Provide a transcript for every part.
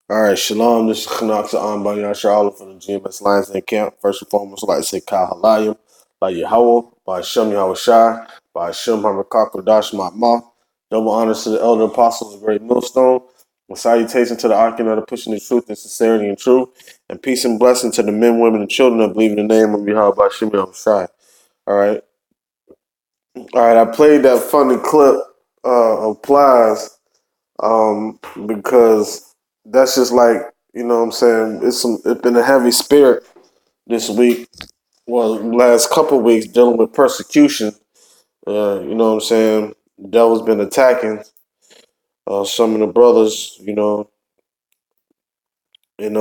All right, shalom. This is Canucks on Bunny Charlotte for the GMS Lions Den Camp. First and foremost, I'd like to say Kyle Halayim, by Yahweh, by Shem Yahweh Shai, by Shem Hamakakodash Ma'ma. Double honors to the elder apostles of Great Millstone. And salutation to the Archon that are pushing the truth and sincerity and truth. And peace and blessing to the men, women, and children that believe in the name of Yahweh by Shem Yahweh Shai. All right. All right, I played that funny clip of Plies because that's just like, what I'm saying, it's been a heavy spirit this week, well, last couple of weeks dealing with persecution. You know what I'm saying? The devil's been attacking some of the brothers, and it's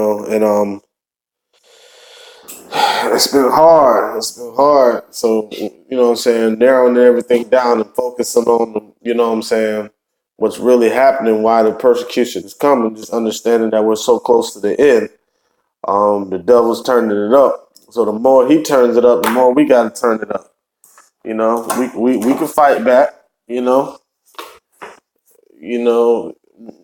been hard. It's been hard. So, what I'm saying, narrowing everything down and focusing on, what I'm saying, what's really happening, why the persecution is coming, just understanding that we're so close to the end. The devil's turning it up. So the more he turns it up, the more we gotta turn it up. We can fight back, you know,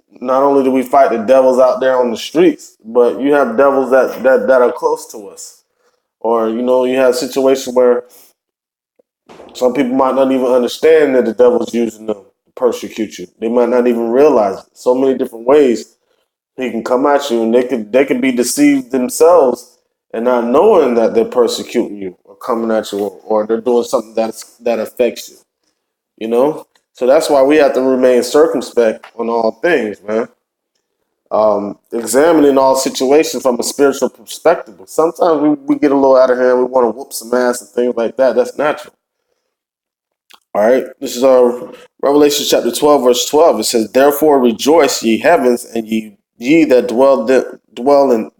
not only do we fight the devils out there on the streets, but you have devils that are close to us. Or, you have situations where some people might not even understand that the devil's using them to persecute you. They might not even realize it. So many different ways he can come at you, and they could be deceived themselves and not knowing that they're persecuting you or coming at you, or they're doing something that affects you. So that's why we have to remain circumspect on all things, man. Examining all situations from a spiritual perspective. But sometimes we get a little out of hand. We want to whoop some ass and things like that. That's natural. All right. This is our Revelation chapter 12, verse 12. It says, "Therefore rejoice, ye heavens, and ye that dwell in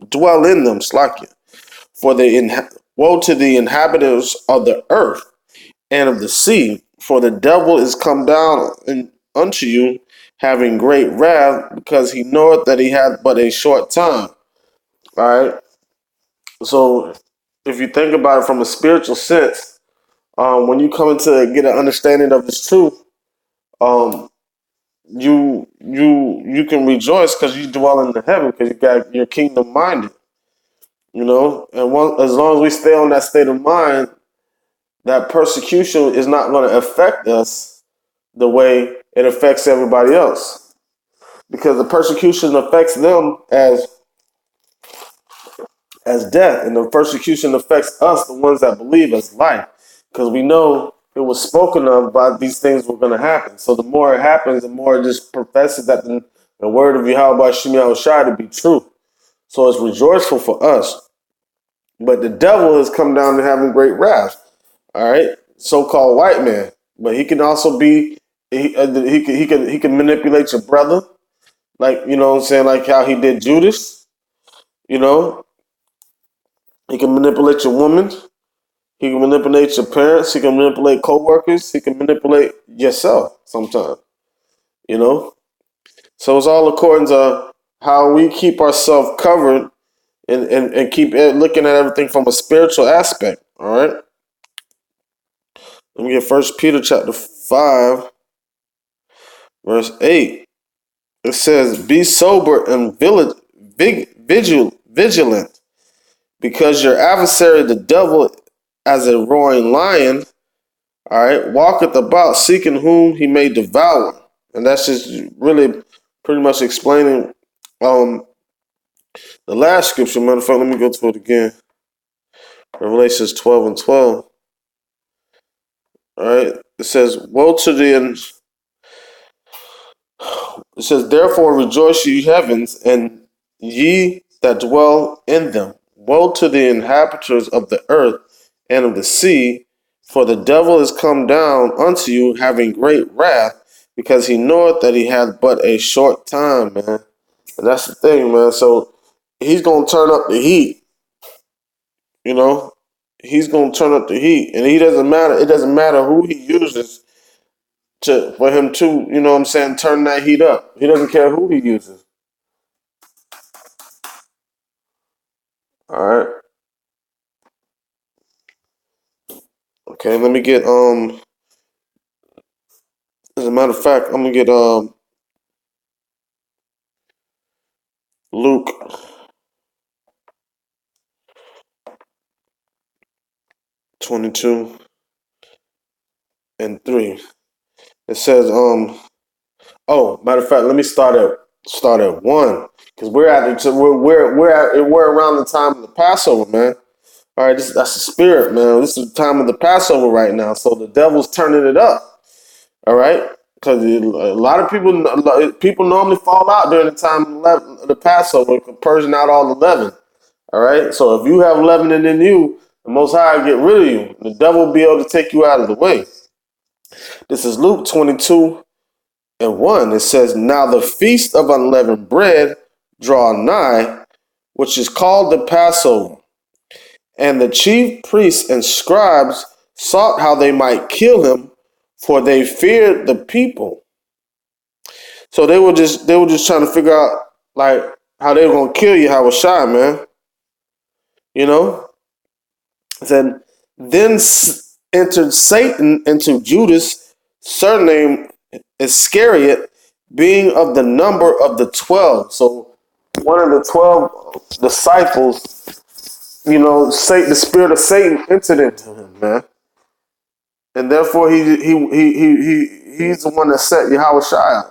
them, Slakia. For woe to the inhabitants of the earth and of the sea, for the devil is come down unto you, having great wrath, because he knoweth that he hath but a short time." All right. So if you think about it from a spiritual sense, when you come into get an understanding of this truth, um, you can rejoice because you dwell in the heaven because you got your kingdom minded. And as long as we stay on that state of mind, that persecution is not going to affect us the way it affects everybody else, because the persecution affects them as death, and the persecution affects us, the ones that believe, as life, because we know it was spoken of about these things were going to happen. So the more it happens, the more it just professes that the word of Yahweh Shemiah Shai to be true. So it's rejoiceful for us. But the devil has come down to having great wrath. All right, so-called white man, but he can also be he can manipulate your brother, like, what I'm saying, like how he did Judas. You know, he can manipulate your woman. He can manipulate your parents. He can manipulate co-workers. He can manipulate yourself sometimes. You know, so it's all according to how we keep ourselves covered and keep looking at everything from a spiritual aspect. All right. Let me get First Peter chapter 5, verse 8. It says, "Be sober and vigilant, because your adversary, the devil, as a roaring lion, all right, walketh about seeking whom he may devour." And that's just really pretty much explaining the last scripture. Matter of fact, let me go to it again. Revelations 12 and 12. All right. It says, "Woe to the It says, "Therefore rejoice, ye heavens, and ye that dwell in them. Woe to the inhabitants of the earth and of the sea, for the devil is come down unto you, having great wrath, because he knoweth that he hath but a short time," man. And that's the thing, man. So he's gonna turn up the heat, you know. He's gonna turn up the heat, and he doesn't matter. It doesn't matter who he uses for him to, what I'm saying, turn that heat up. He doesn't care who he uses. All right. Okay, let me get as a matter of fact, I'm gonna get Luke 22 and 3. It says, oh, matter of fact, let me start at 1 because we're around the time of the Passover, man. All right, that's the spirit, man. This is the time of the Passover right now, so the devil's turning it up. All right, because a lot of people normally fall out during the time of the Passover, purging out all the leaven. All right, so if you have leaven in you, the Most High will get rid of you. The devil will be able to take you out of the way. This is Luke 22 and 1. It says, "Now the feast of unleavened bread draw nigh, which is called the Passover. And the chief priests and scribes sought how they might kill him, for they feared the people." So they were just trying to figure out like how they were gonna kill you, Yahushua, man. You know? It said, then entered Satan into Judas, surnamed Iscariot, being of the number of the 12. So one of the 12 disciples, Satan, the spirit of Satan entered into him, man. And therefore he's the one that set Yahushua.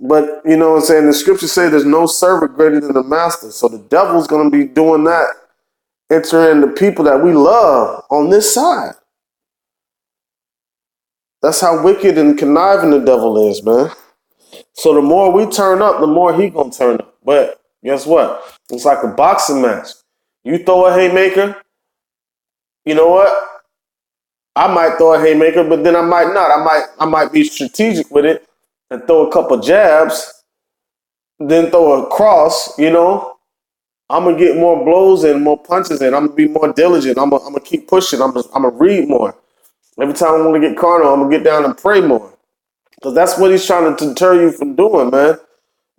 But you know what I'm saying? The scriptures say there's no servant greater than the master. So the devil's gonna be doing that, entering the people that we love on this side. That's how wicked and conniving the devil is, man. So the more we turn up, the more he gonna turn up. But guess what? It's like a boxing match. You throw a haymaker, you know what? I might throw a haymaker, but then I might not. I might be strategic with it and throw a couple jabs, then throw a cross, I'm gonna get more blows in, more punches in. I'm gonna be more diligent. I'm gonna keep pushing. I'm gonna read more. Every time I want to get carnal, I'm gonna get down and pray more. Because that's what he's trying to deter you from doing, man.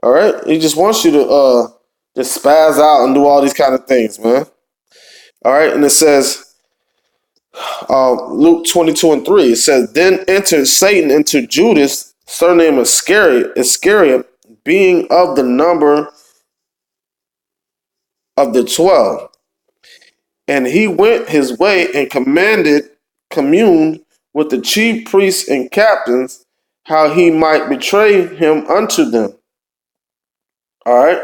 All right? He just wants you to just spaz out and do all these kind of things, man. All right? And it says, Luke 22 and 3, it says, then entered Satan into Judas, surnamed Iscariot, being of the number of the 12. And he went his way and communed with the chief priests and captains, how he might betray him unto them. All right?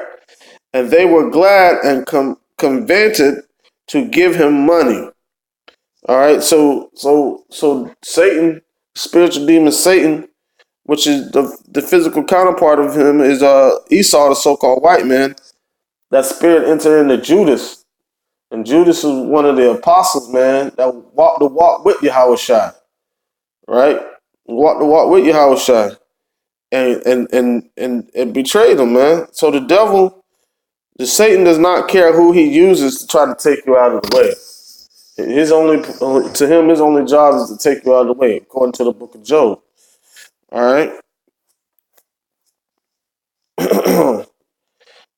And they were glad and convented to give him money. All right? So Satan, spiritual demon Satan, which is the physical counterpart of him, is Esau, the so-called white man. That spirit entered into Judas. And Judas was one of the apostles, man, that walked the walk with Yahushua. Right? Walked the walk with Yahushua. And betrayed him, man. So the Satan does not care who he uses to try to take you out of the way. His only job is to take you out of the way, according to the book of Job. All right.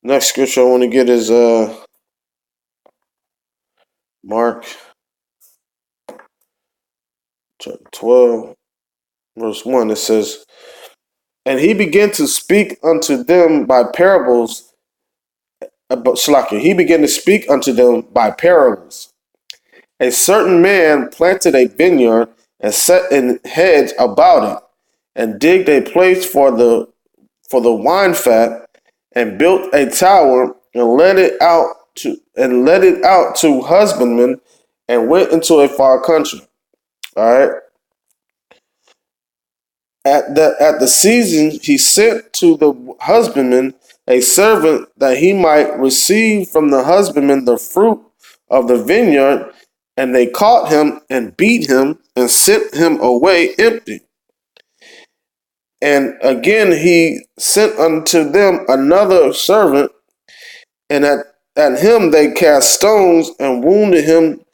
Next scripture I want to get is Mark chapter 12, verse 1. It says, and he began to speak unto them by parables. He began to speak unto them by parables. A certain man planted a vineyard and set an hedge about it, and digged a place for the wine fat, and built a tower, and let it out to husbandmen, and went into a far country. All right. At the season, he sent to the husbandman a servant, that he might receive from the husbandman the fruit of the vineyard. And they caught him and beat him and sent him away empty. And again he sent unto them another servant, and at him they cast stones and wounded him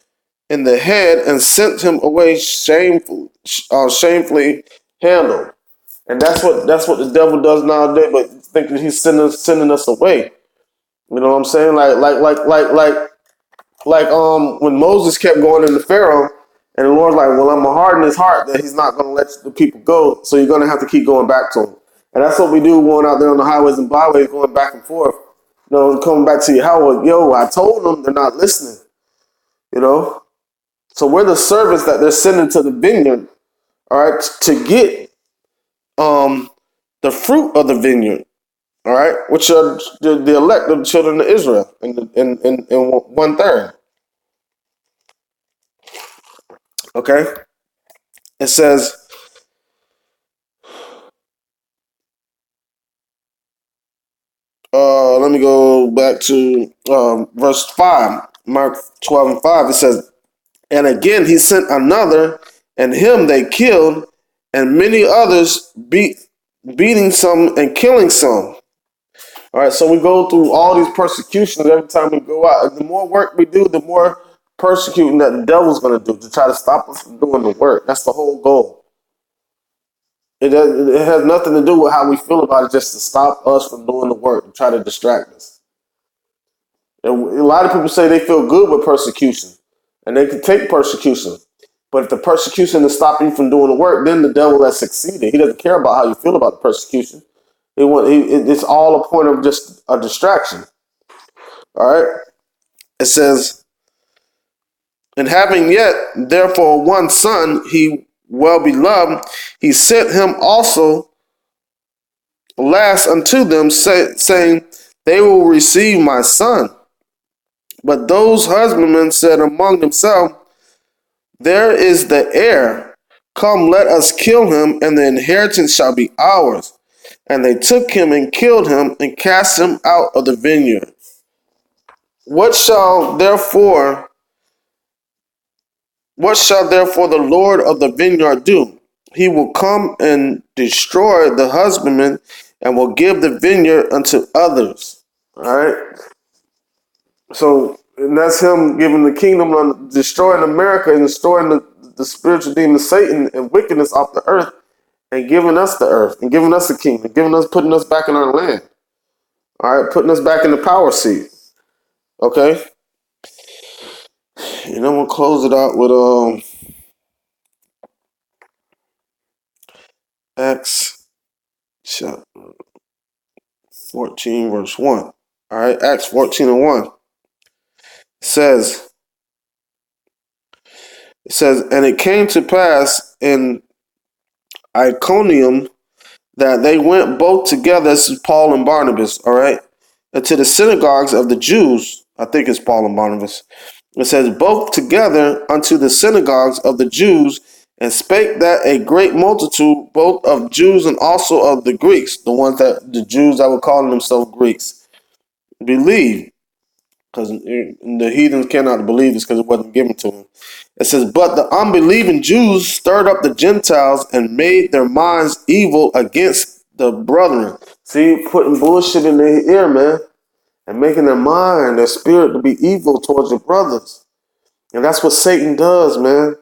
in the head and sent him away shamefully handled. And that's what the devil does nowadays, but thinking he's sending us away. You know what I'm saying? When Moses kept going into Pharaoh, and the Lord's like, well, I'm gonna harden his heart that he's not gonna let the people go, so you're gonna have to keep going back to him. And that's what we do going out there on the highways and byways, going back and forth. Coming back to Yahweh, I told them they're not listening. So we're the servants that they're sending to the vineyard, all right, to get the fruit of the vineyard, all right, which are the elect of the children of Israel in 1/3. Okay, it says. Let me go back to verse 5, Mark 12:5. It says, "And again he sent another, and him they killed, and many others beating some and killing some." All right, so we go through all these persecutions every time we go out. And the more work we do, the more persecuting that the devil's going to do to try to stop us from doing the work. That's the whole goal. It has nothing to do with how we feel about it, just to stop us from doing the work and try to distract us. And a lot of people say they feel good with persecution, and they can take persecution. But if the persecution is stopping you from doing the work, then the devil has succeeded. He doesn't care about how you feel about the persecution. It's all a point of just a distraction. All right? It says, "And having yet, therefore, one son, he well beloved, he sent him also last unto them, saying, They will receive my son. But those husbandmen said among themselves, There is the heir. Come, let us kill him, and the inheritance shall be ours. And they took him and killed him and cast him out of the vineyard. What shall therefore the Lord of the vineyard do? He will come and destroy the husbandman and will give the vineyard unto others." All right. So, and that's him giving the kingdom on destroying America and destroying the spiritual demon Satan and wickedness off the earth, and giving us the earth and giving us the kingdom, putting us back in our land. All right, putting us back in the power seat. Okay. And I'm gonna close it out with Acts chapter 14, verse 1. All right, Acts 14:1. It says, "And it came to pass in Iconium that they went both together," this is Paul and Barnabas, all right, "into the synagogues of the Jews." I think it's Paul and Barnabas. It says, "both together unto the synagogues of the Jews, and spake that a great multitude, both of Jews and also of the Greeks," the Jews that were calling themselves Greeks, "believed." Because the heathens cannot believe this because it wasn't given to them. It says, "But the unbelieving Jews stirred up the Gentiles and made their minds evil against the brethren." See, putting bullshit in their ear, man, and making their spirit to be evil towards your brothers. And that's what Satan does, man.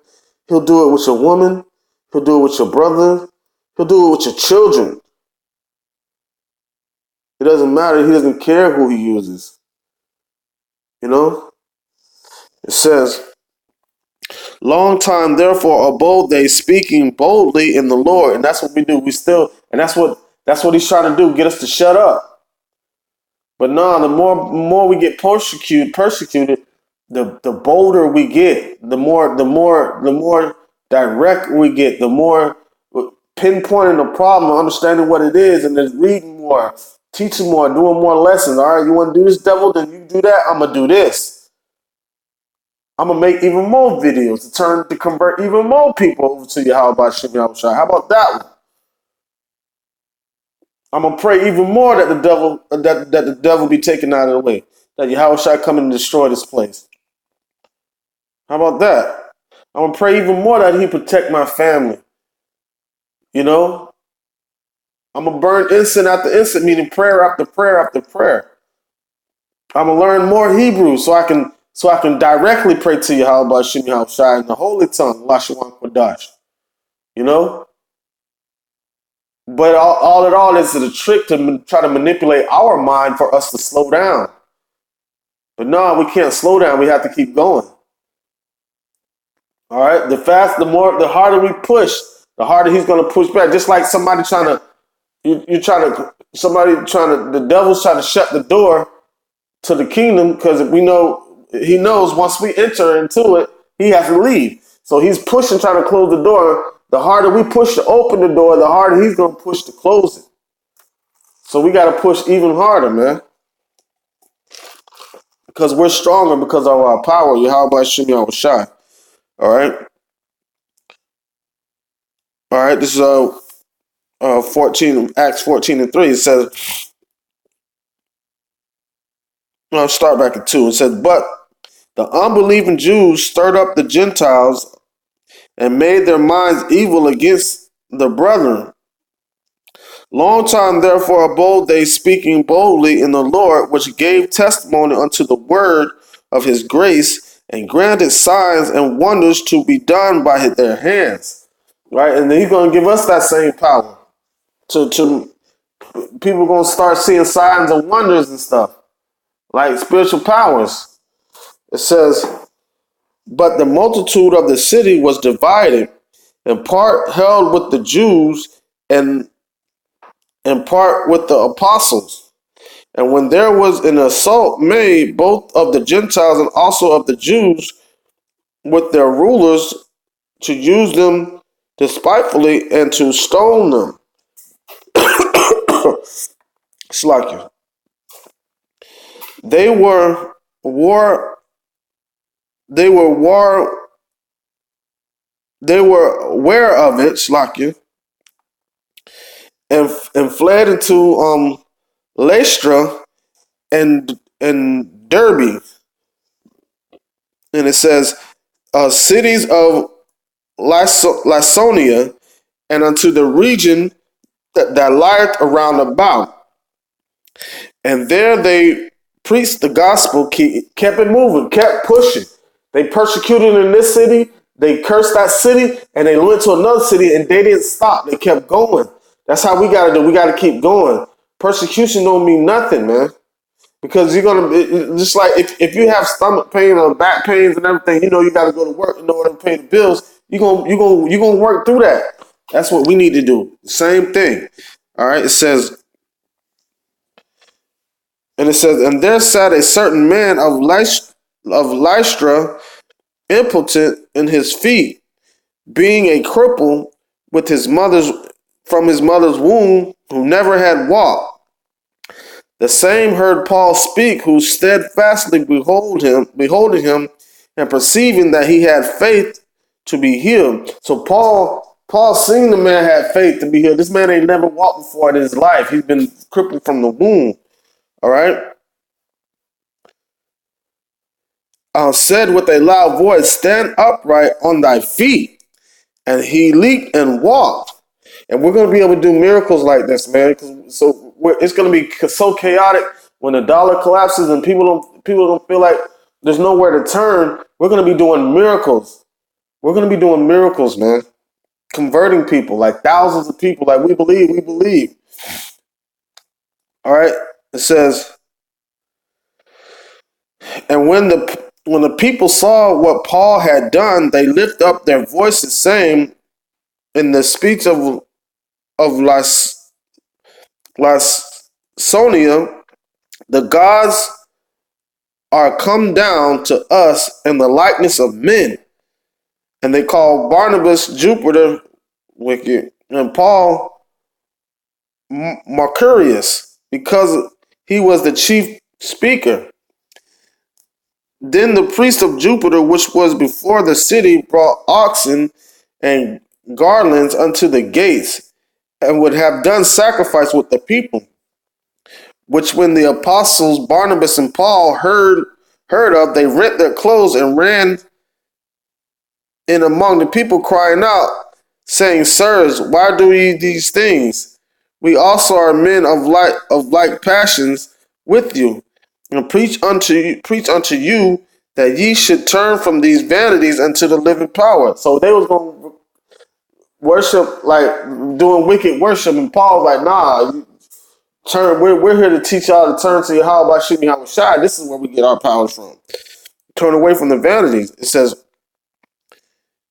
He'll do it with your woman. He'll do it with your brother. He'll do it with your children. It doesn't matter. He doesn't care who he uses. It says, "Long time therefore abode they, speaking boldly in the Lord." And that's what we do. And that's what he's trying to do, get us to shut up. But no, the more we get persecuted, the bolder we get, the more direct we get, the more pinpointing the problem, understanding what it is, and then reading more, teaching more, doing more lessons. All right, you want to do this, devil? Then you do that. I'm gonna do this. I'm gonna make even more videos to convert even more people over to Yahweh Shem Yahushua. How about that one? I'm gonna pray even more that the devil be taken out of the way, that Yahushua come and destroy this place. How about that? I'm gonna pray even more that he protect my family. I'm gonna burn incense after incense, meaning prayer after prayer after prayer. I'm gonna learn more Hebrew so I can directly pray to Yahweh Shem Yahushua in the holy tongue, Lashawan Kodash. But all in all, it's a trick to try to manipulate our mind for us to slow down. But no, we can't slow down. We have to keep going. All right. The harder we push, the harder he's going to push back. Just like somebody trying to You trying to the devil's trying to shut the door to the kingdom because he knows once we enter into it, he has to leave. So he's pushing, trying to close the door. The harder we push to open the door, the harder he's gonna push to close it. So we gotta push even harder, man. Because we're stronger because of our power. Yahweh Shem Yahweh Shai. All right. All right. This is 14, Acts 14:3. It says, I'll start back at 2. It says, but the unbelieving Jews stirred up the Gentiles and made their minds evil against the brethren. Long time therefore abode they, speaking boldly in the Lord, which gave testimony unto the word of his grace, and granted signs and wonders to be done by their hands. Right? And then he's going to give us that same power. To people going to start seeing signs and wonders and stuff, like spiritual powers. It says, but the multitude of the city was divided, in part held with the Jews and in part with the apostles. And when there was an assault made, both of the Gentiles and also of the Jews, with their rulers, to use them despitefully and to stone them. Slakia. They were aware of it, Slakia, and fled into Lystra and Derbe. And it says, cities of Lysonia, and unto the region that lieth around about. And there they preached the gospel, kept it moving, kept pushing. They persecuted in this city, they cursed that city, and they went to another city, and they didn't stop. They kept going. That's how we got to do. We got to keep going. Persecution don't mean nothing, man. Because you're gonna, just like if you have stomach pain or back pains and everything, you got to go to work in order to pay the bills. You're gonna work through that. That's what we need to do. Same thing. All right. It says, and there sat a certain man of Lystra, impotent in his feet, being a cripple with from his mother's womb, who never had walked. The same heard Paul speak, who steadfastly beholding him, and perceiving that he had faith to be healed. So Paul seen the man had faith to be healed. This man ain't never walked before in his life. He's been crippled from the womb. All right. Said with a loud voice, stand upright on thy feet. And he leaped and walked. And we're going to be able to do miracles like this, man. So it's going to be so chaotic when the dollar collapses and people don't feel like there's nowhere to turn. We're going to be doing miracles. We're going to be doing miracles, man. Converting people, like thousands of people. Like we believe. All right. It says, and when the people saw what Paul had done, they lift up their voices, saying, in the speech of Lysonia, the gods are come down to us in the likeness of men. And they call Barnabas Jupiter wicked, and Paul Mercurius, because he was the chief speaker. Then the priest of Jupiter, which was before the city, brought oxen and garlands unto the gates, and would have done sacrifice with the people. Which when the apostles Barnabas and Paul heard of, they rent their clothes and ran in among the people, crying out, saying, sirs, why do ye these things? We also are men of like passions with you, and preach unto you that ye should turn from these vanities unto the living power. So they was going to worship, like doing wicked worship, and Paul was like, nah, turn. We're here to teach y'all to turn to Yahweh Shem Yahweh Shai. This is where we get our powers from. Turn away from the vanities. It says,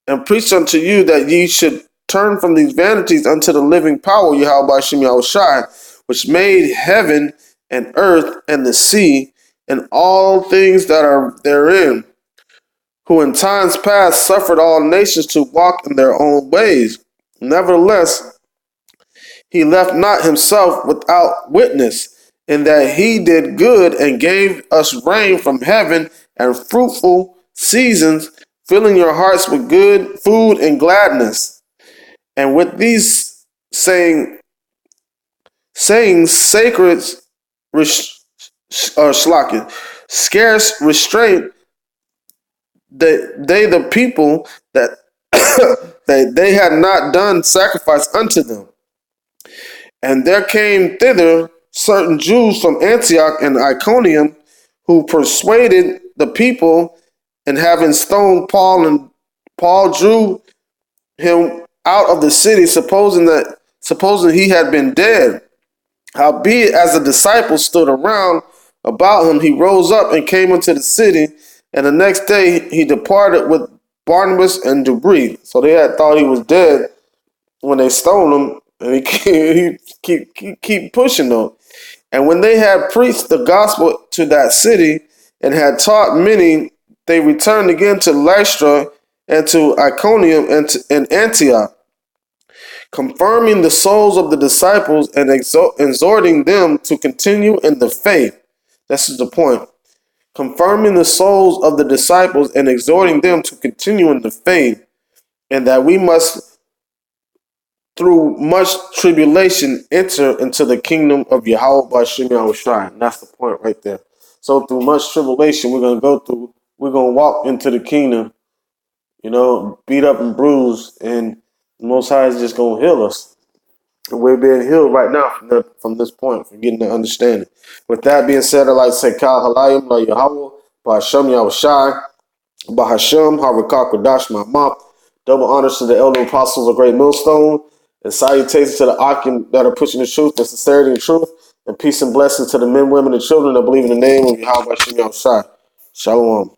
and preach unto you that ye should turn from these vanities unto the living power, Yahweh Hashem Yahushai, which made heaven and earth and the sea and all things that are therein, who in times past suffered all nations to walk in their own ways. Nevertheless, he left not himself without witness, in that he did good and gave us rain from heaven and fruitful seasons, filling your hearts with good food and gladness. And with these sayings sacred scarce restraint they the people that that they had not done sacrifice unto them. And there came thither certain Jews from Antioch and Iconium, who persuaded the people, and having stoned Paul, and Paul drew him out of the city, supposing he had been dead. Howbeit, as the disciples stood around about him, he rose up and came into the city, and the next day he departed with Barnabas and Debris. So they had thought he was dead when they stoned him, and he keep pushing them. And when they had preached the gospel to that city and had taught many, they returned again to Lystra and to Iconium and Antioch, confirming the souls of the disciples and exhorting them to continue in the faith. This is the point. Confirming the souls of the disciples and exhorting them to continue in the faith, and that we must, through much tribulation, enter into the kingdom of Yahweh Hashem Yahushai. And that's the point right there. So through much tribulation, we're going to walk into the kingdom, beat up and bruised, and the Most High is just going to heal us. And we're being healed right now from this point, from getting the understanding. With that being said, I'd like to say, Kal Halayim, La Yahweh, Ba'Hashem Yahushai, Ba'Hashem, Harakah Kodash Ma'amah. Double honors to the elder apostles of Great Millstone, and salutations to the Akim that are pushing the truth, the sincerity and truth, and peace and blessings to the men, women, and children that believe in the name of Yahweh Hashem Yahushai. Shalom.